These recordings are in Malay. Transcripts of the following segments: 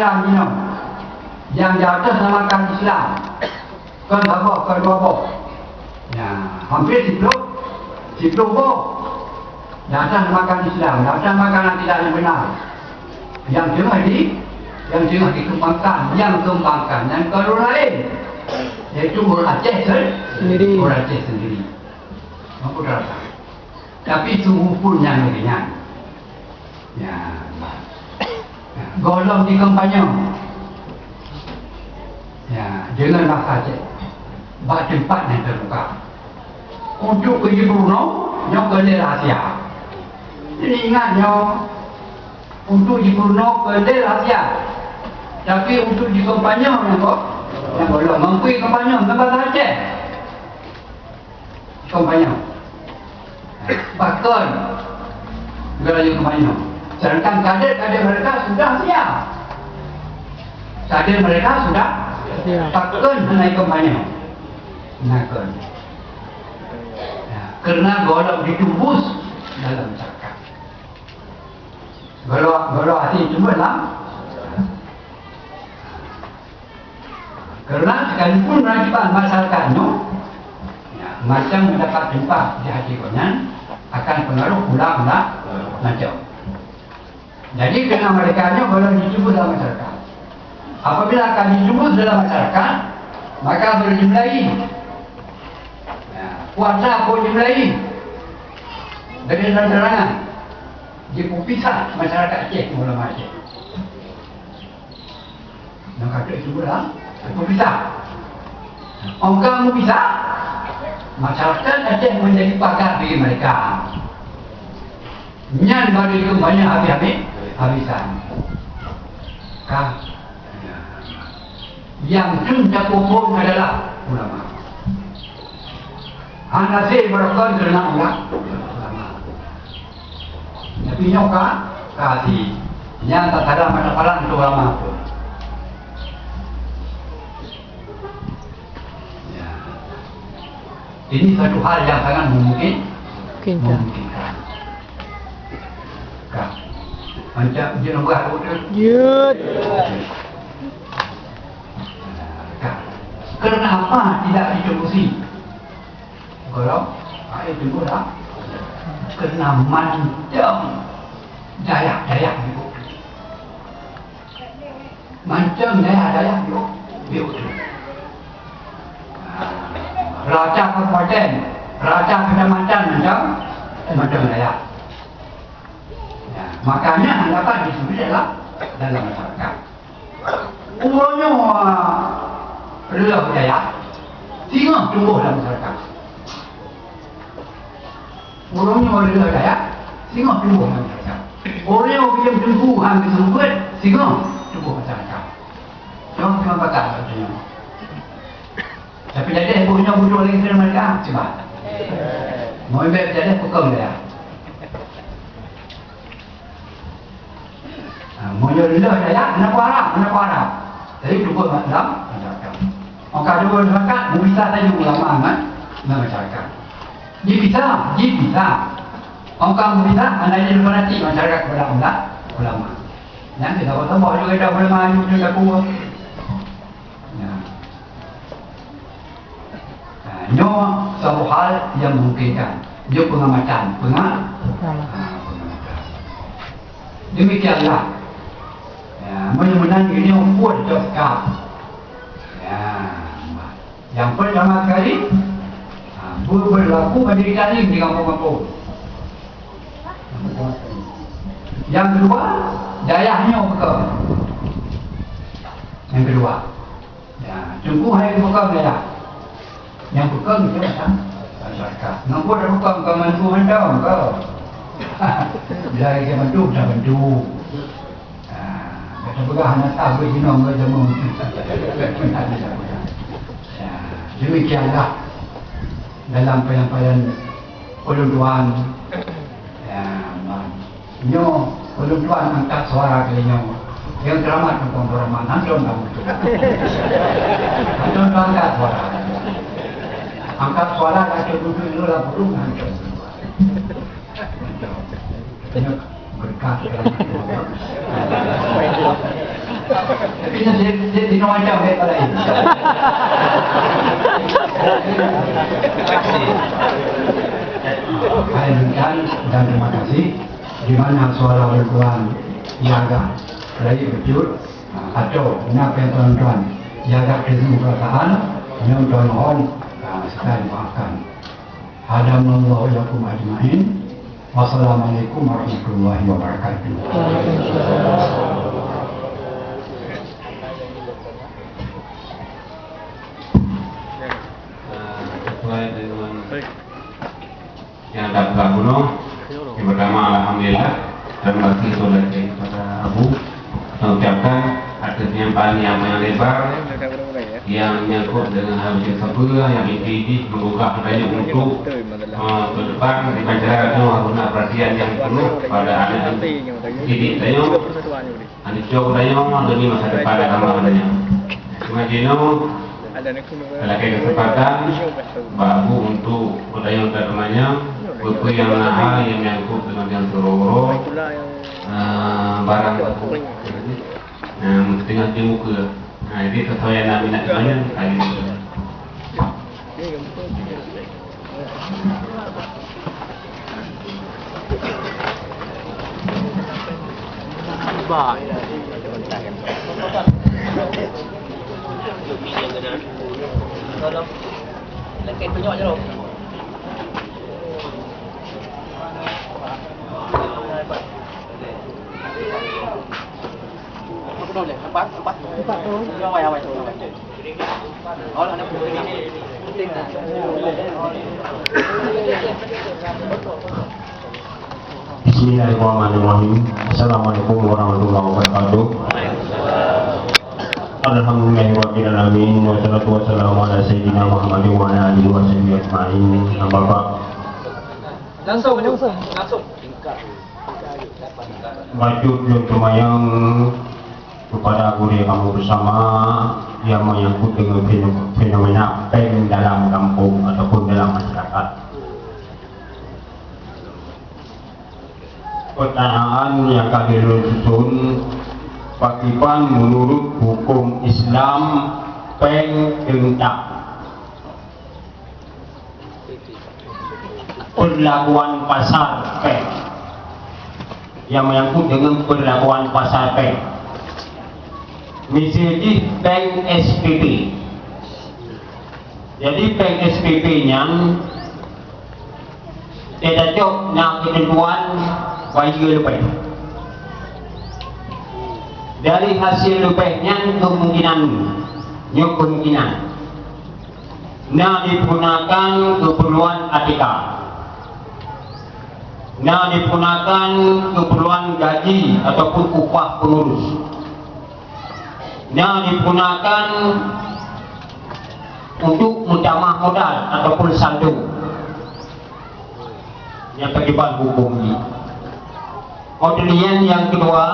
Islam ini, yang di atas namakan Islam, kan apa, kan apa, ya hampir 10 boh, di atas namakan Islam, di atas namakan tidak yang benar, yang tengah dikembangkan, yang kalau lain, yaitu orang Aceh sendiri, mampu terasa. Tapi suhu pun yang ringan. Ya, golong di kampanye. Ya, jangan bahasa Aceh. Bak tempat yang terbuka. Untuk pergi Brunei, yang kena rahsia. Jadi ingatnya, untuk di Brunei kena rahsia. Tapi untuk di kampanye yang golong mampu kampanye dengan bahasa Aceh. Kampanye. Bahkan gerai kampanye. Sedangkan kader mereka sudah siap. Kader mereka sudah takkan naik kampanye. Nakkan. Ya, karena golok ditubus dalam cakap. Golok hati cuma lah. Karena sekalipun kewajiban masyarakatnya, ya, macam mendapat tempat di hati konan akan pengaruh pula macam. Jadi kena mereka boleh dijemput dalam masyarakat. Apabila akan dijemput dalam masyarakat, maka berjumlahi. Ya, puasa pun jumlahi. Dari terang-terangan dipisah masyarakat Aceh ulama Aceh. Nak kata itu pula, dipisah. Orang bisa, masyarakat Aceh menjadi pagar bagi mereka. Nyan bagi itu banyak habisan. Yang sudah pun adalah ulama. Hanasi berkon kerana ulama. Tapi nyoka kasih. Yang tak ada masalah untuk ulama pun. Ya. Ini satu hal yang sangat memungkinkan. Macam dia nak buat Yut. Kenapa tidak diterusi? Kalau itu pula kerana macam Dayak itu. Macam Dayak itu. Raja kabupaten, raja kecamatan macam Dayak. Makanya dapat disebut dalam masyarakat. Umurnya adalah budaya, tinggal tumbuh dalam masyarakat. Umurnya adalah budaya, tinggal tumbuh dalam masyarakat. Orang yang tumbuh hampir sempit, tinggal tumbuh masyarakat. Jangan cuma kata katanya. Tapi jadi ibunya butuh lagi dari mereka, coba. Mau ibu jadi pukul dia. Menyeluruh daya, anak warap. Jadi cukup dalam masyarakat. Maka juga masyarakat, bisa saja ulama kan, masyarakat. Dia bisa. Maka bisa, anaknya juga nanti masyarakat kepada ulama. Yang kita tahu bahawa juga ada ulama yang juga kuat. Nyo satu hal yang memungkinkan. Dia pengamatan. Demikianlah. Mudah-mudahan ini buat jawab. Ya, yang pertama kali berlaku menjadi talim di kampung-kampung. Yang kedua, dayahnya bekal. Yang kedua, ya, tunggu hari bekal dayah. Yang bekal itu macam masyarakat. Nampak dah bekal kau mantu handal kau. Bila kita mantu, dah mantu. Sebagai anak tahu jinong berjemu. Demikianlah dalam penyampaian penuntuan. Nyo penuntuan angkat suara kali nyo. Yang teramat untuk beramah. Hantum kamu tu. Hantum angkat suara. Angkat suara kacau duduk itu lah burung hantum. Berkat. Tapi dia di macam mereka lain. Saya berikan dan terima kasih. Di mana suara tuan jaga lagi betul atau apa yang tuan-tuan jaga kesemukaan yang tuan mohon sekali maafkan. Hadamallahu lakum ajmain. Wassalamualaikum warahmatullahi wabarakatuh. Sesuai dengan yang dapat kuno, yang pertama alhamdulillah dan kasih sudah kepada Abu mengucapkan atas penyampaian yang lebar yang menyangkut dengan hal tersebut yang inti membuka adanya untuk ke depan di masyarakat itu harus perhatian yang penuh pada anak didik saya, anak jauh saya demi masa depan agama adanya. Cuma Dino ada kesempatan Babu untuk berdaya utamanya buku yang lahal yang menyangkut dengan yang seluruh barang setengah di muka. Nah, ini sesuai yang minat semuanya kali ini. Lagi penyok je loh. Đâu nhỉ? Bắt. Đâu vậy thôi. Đó là nó cũng Bismillahirrahmanirrahim. Assalamualaikum warahmatullahi wabarakatuh. Alhamdulillahirabbil alamin wassalatu wassalamu ala sayyidina Muhammadin wa ala alihi wa sahbihi ajma'in. Amma ba'd. langsung. Wajib yang termayang kepada kuliah kamu bersama yang menyangkut dengan fenomena peng dalam kampung ataupun dalam masyarakat. Pertanyaan yang kami susun, bagaimana menurut hukum Islam peng gentak? Perlakuan pasar peng yang menyangkut dengan perlakuan pasar peng. Misalnya peng SPP. Jadi peng SPP-nya tidak cocok nak ketentuan wajib lebih. Dari hasil lebihnya kemungkinan nak digunakan keperluan ATK, nak digunakan keperluan gaji ataupun upah pengurus, nak digunakan untuk menjamah modal ataupun saldo. Yang terlibat hukum ini. Kemudian yang kedua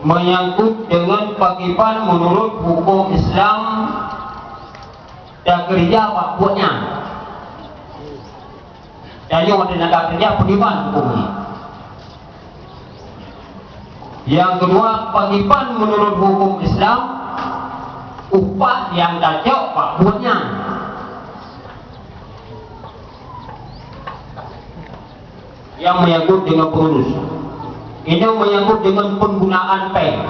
menyangkut dengan bagaimana menurut hukum Islam dan kerja waktunya. Jadi ada tenaga kerja terlibat hukum ini. Yang kedua, bagaimana menurut hukum Islam upah yang cocok waktunya. Yang menyangkut dengan pengurus, ini menyangkut dengan penggunaan peng,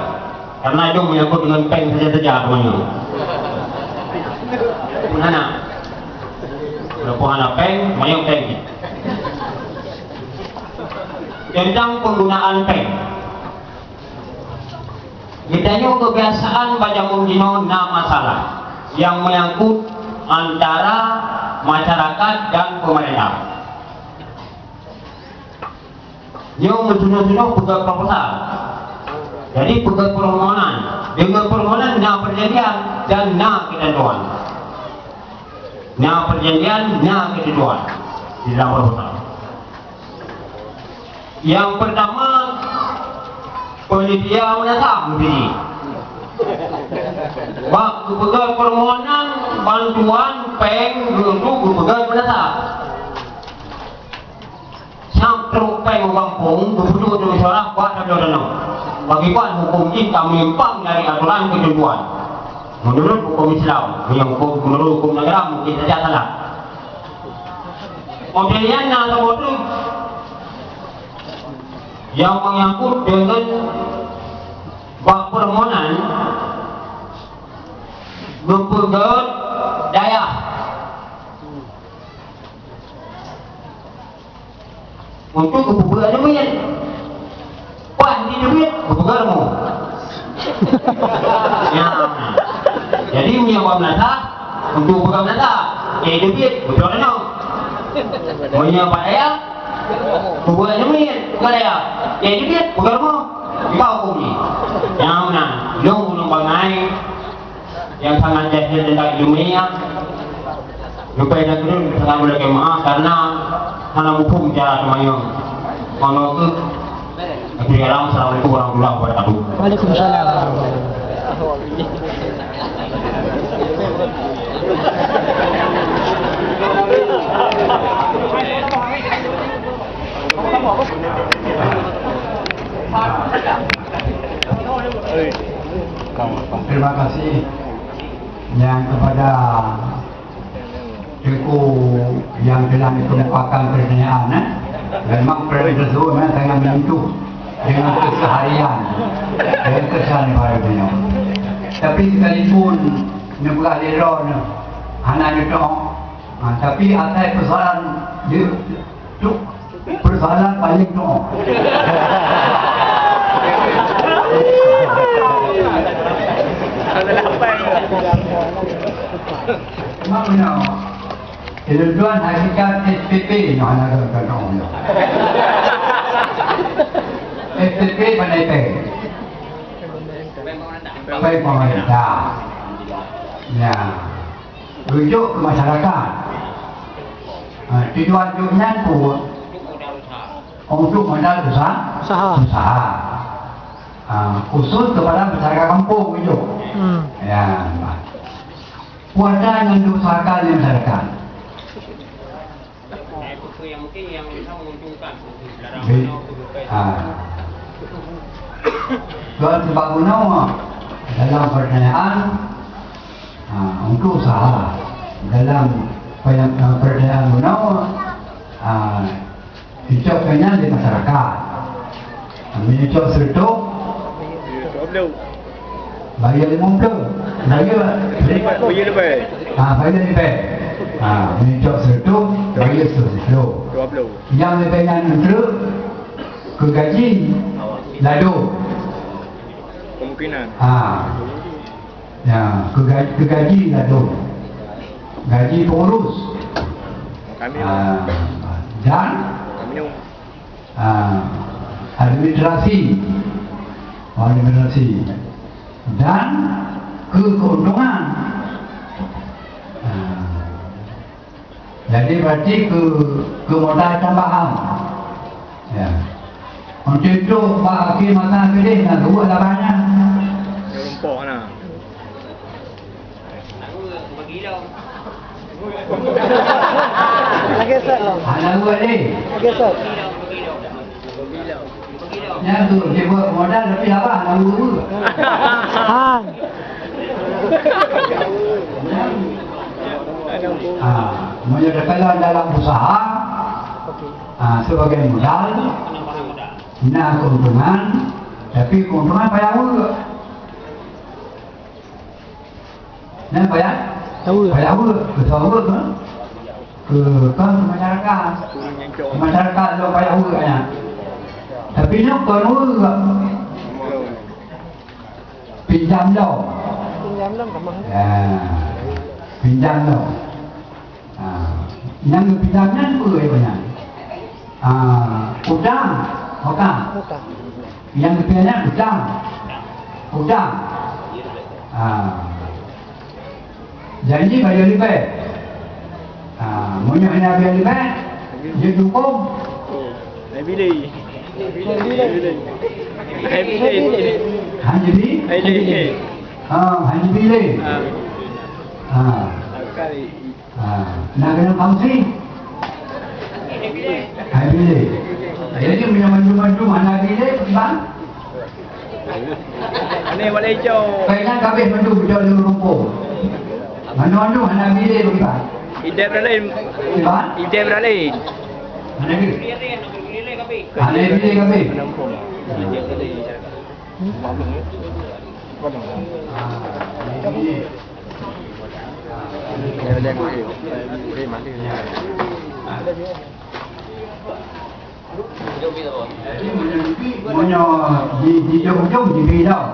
karena itu menyangkut dengan peng saja temannya. Mana? Penggunaan peng, menyangkut peng. Tentang penggunaan peng, kita kebiasaan baca mungkino na masalah yang menyangkut antara masyarakat dan pemerintah. Dia mensunuh-sunuh pegang proposal. Jadi pegang permohonan. Dengan permohonan nak perjanjian dan nak ketentuan. Nak perjanjian, nak ketentuan di dalam proposal. Yang pertama, panitia menetap begini. Waktu pegang permohonan bantuan peng untuk pegang menetap. Yang teruk peng kampung, dulu masalah buat ada. bagaimana hukum kita menyimpang dari aturan ketentuan. Menurut hukum Islam, menurut hukum negara mungkin saja salah. Kemudian nomor 2 yang menyangkut dengan bab permohonan mempergerak daya untuk kebubuhan duit. Pan di duit kebubuhanmu. Ya. Jadi punya bab nasa untuk bukan nasa. Duit betul no. Punya daya kebubuhan duit bukan daya. Duit bukan mo. Kau punya. Yang mana? Yang belum bangai yang sangat jahil tentang dunia. Lupa dah tu sangat boleh maaf karena hanya hukum cara semuanya. Kalau tu, Assalamualaikum warahmatullahi wabarakatuh. Waalaikumsalam. Terima kasih yang kepada Tengku yang telah dikemukakan pertanyaan. Memang pertanyaan tersebut memang sangat menyentuh dengan keseharian para beliau. Tapi sekalipun negara lera hanya itu, tapi atas persoalan itu persoalan paling tu. Maknanya ketentuan hakikat SPP yang ada dalam undang. SPP pandai pemerintah. Ya, rujuk ke masyarakat. Tujuan-tujuannya pun untuk modal usaha. Khusus kepada masyarakat kampung itu. Ya, wadah yang diusahakan di masyarakat. Yang mungkin yang bisa menguntungkan Tuan sebab guna dalam pertanyaan untuk usaha dalam pertanyaan guna hijaukannya di masyarakat menyucuk serta bayar 50 bayar lebih menyucuk serta bayar 10 yang lebih untuk ke gaji lalu kemungkinan ya ke gaji lalu gaji pengurus kami dan administrasi dan keuntungan. Jadi berarti ke modal tambahan. Ya. Untuk itu Pak Hakim masa pilih nak buat lapannya. rumput lah. Lagi set. Anak buat ni. Lagi set. Yang tu dia buat modal tapi apa? Anak buat. Menyertakan dalam usaha sebagai modal, nak keuntungan, tapi keuntungan payah juga. Nak payah juga, ketua ke masyarakat, lo payah juga ya. Tapi nak kalau juga pinjam lo. Pinjam lo. Yang pinjamnya apa ya? Utang. Yang pinjamnya utang. Janji bayar lebih. Maunya hanya bayar lebih. Dia cukup. Habis Hanya pilih. Nak kena kongsi. Hanya pilih. Jadi maju mana pilih bang? Ini boleh hijau. Kailan kabeh mendu bidal lumpur. Manu hana bile rupa. Ide beralih. Iban? Ide beralih. Hana bile. Hana bile kabeh. Ide beralih. Dia dia mati. Dia mati. Munyo di jauh-jauh di bidau.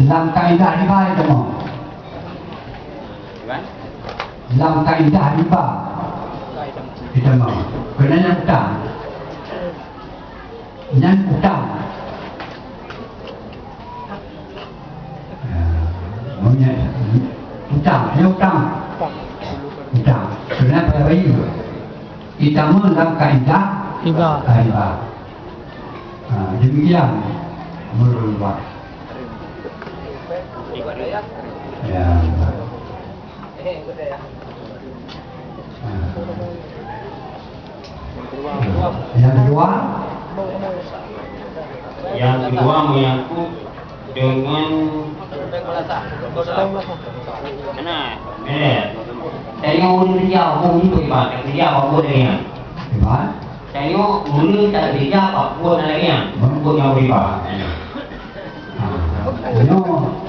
Làm kaedah di bawah itu mau. Làm kaedah di bawah. Kita mau. Kerana utang. Yang utang. Maunya utang, dia utang. Utang. Kerana pada bayi. Kita mau dalam kaedah Riba. riba. Demikian merubah. Ya. Yang kedua menyangkut dengan tengok dia orang itu ibarat dia apa dia ibarat tengok mula tak dia apa lagi yang yang ibarat itu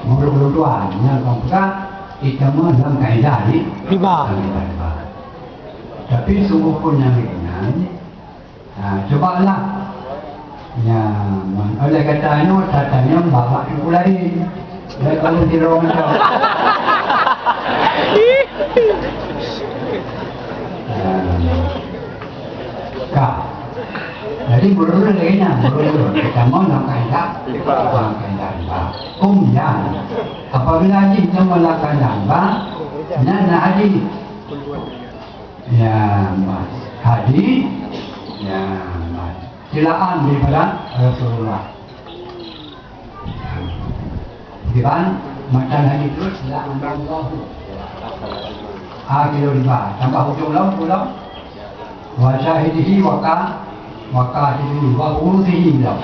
menurut yang keempat kita dalam kaedah ini Riba. tapi sungguh pun yang ringan cobalah oleh katanya tatanya bapak ibu lain kalau tidak orang tahu jadi menurut lainnya menurut kita mau dalam kaedah riba kemudian apabila haji kita melakukan riba nana haji ya mas haji ya mas silakan daripada Rasulullah Iban macam haji terus silakan Allah kilo riba tambah hujung laut pulau wa syahidihi wa qatidihi wa urusihi lau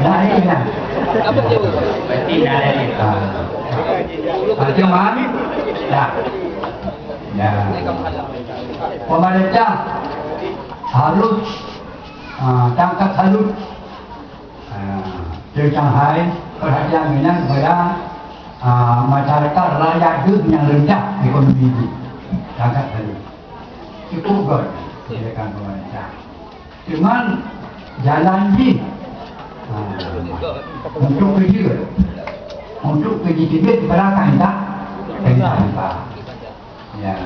Apa dia? tidak ada cuman ya pemerintah harus tangkap halut dari Shanghai perhatian minat kepada masyarakat rakyat yang rendah ekonomi itu tangkap halut cukup good silakan pemerintah cuman jalan ini untuk kerja juga diberakan tak riba ya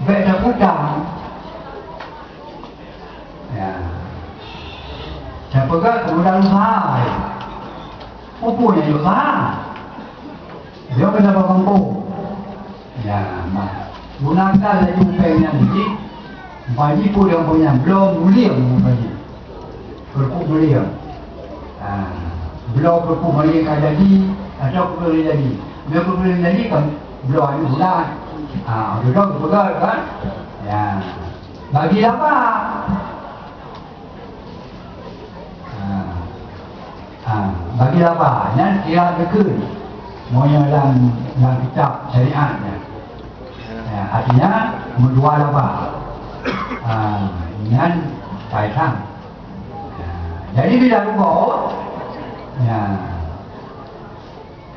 beda hutang ya siapa kan kemudian usaha punya usaha dia kena berkumpul ya gunakan lagi upaya ini bagi pun yang punya belum mulia bagi berkumpul mulia belum berkumpul mulia jadi atau berkumpul jadi bila berkumpul jadi kan belum ada bulan duduk berpegang kan ya bagi apa bagi apa dan kira dekul maunya dalam kitab syariatnya ya, artinya menjual apa dengan kaitan jadi bila rukuk ya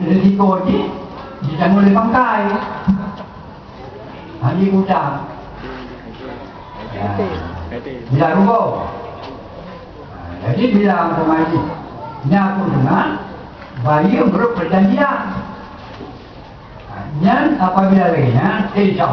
risiko ini jangan boleh bangkai hari hutang ya bila rukuk jadi bila umpamanya ini aku dengar bayi berperjanjian dan apabila lainnya insya